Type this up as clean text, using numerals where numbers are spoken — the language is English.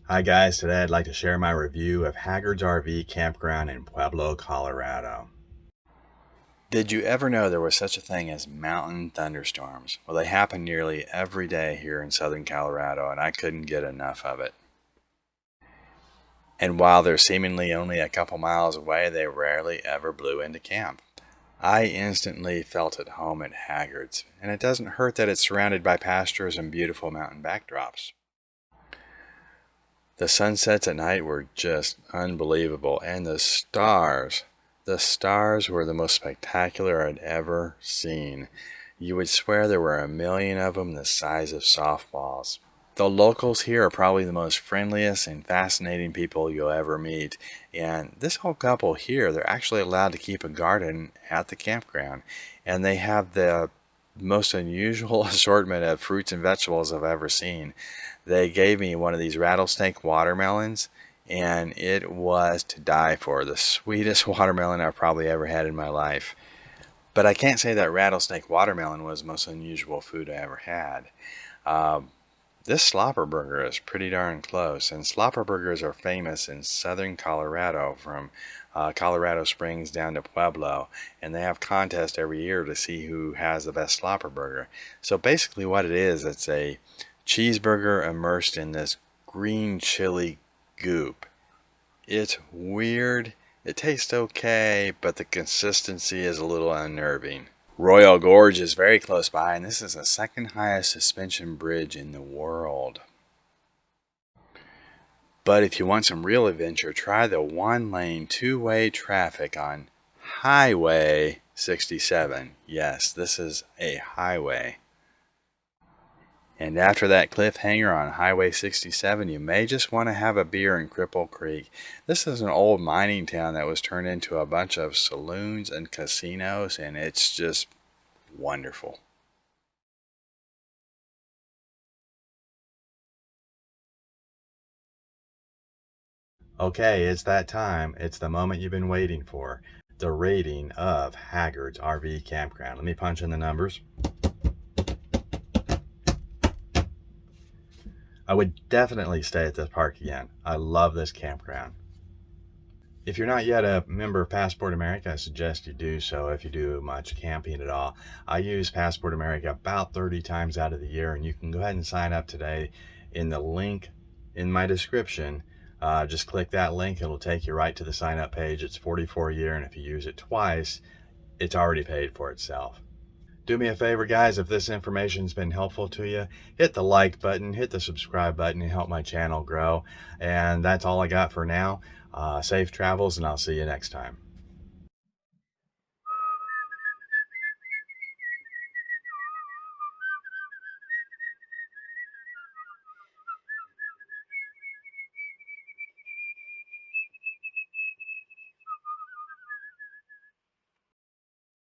Hi guys, today I'd like to share my review of Haggard's RV Campground in Pueblo, Colorado. Did you ever know there was such a thing as mountain thunderstorms? Well, they happen nearly every day here in southern Colorado, and I couldn't get enough of it. And while they're seemingly only a couple miles away, they rarely ever blew into camp. I instantly felt at home at Haggard's, and it doesn't hurt that it's surrounded by pastures and beautiful mountain backdrops. The sunsets at night were just unbelievable, and the stars were the most spectacular I'd ever seen. You would swear there were a million of them the size of softballs. The locals here are probably the most friendliest and fascinating people you'll ever meet. And this whole couple here, they're actually allowed to keep a garden at the campground. And they have the most unusual assortment of fruits and vegetables I've ever seen. They gave me one of these rattlesnake watermelons, and it was to die for. The sweetest watermelon I've probably ever had in my life. But I can't say that rattlesnake watermelon was the most unusual food I ever had. This Slopper burger is pretty darn close, and Slopper burgers are famous in southern Colorado, from Colorado Springs down to Pueblo, and they have contests every year to see who has the best Slopper burger. So basically what it is, it's a cheeseburger immersed in this green chili goop. It's weird. It tastes okay, but the consistency is a little unnerving. Royal Gorge is very close by, and this is the second highest suspension bridge in the world. But if you want some real adventure, try the one-lane, two-way traffic on Highway 67. Yes, this is a highway. And after that cliffhanger on Highway 67, you may just want to have a beer in Cripple Creek. This is an old mining town that was turned into a bunch of saloons and casinos, and it's just wonderful. Okay, it's that time. It's the moment you've been waiting for. The rating of Haggard's RV Campground. Let me punch in the numbers. I would definitely stay at this park again. I love this campground. If you're not yet a member of Passport America, I suggest you do so if you do much camping at all. I use Passport America about 30 times out of the year, and you can go ahead and sign up today in the link in my description. Just click that link. It'll take you right to the sign up page. It's $44 a year, and if you use it twice, it's already paid for itself. Do me a favor, guys, if this information's been helpful to you, hit the like button, hit the subscribe button, and help my channel grow. And that's all I got for now. Safe travels, and I'll see you next time.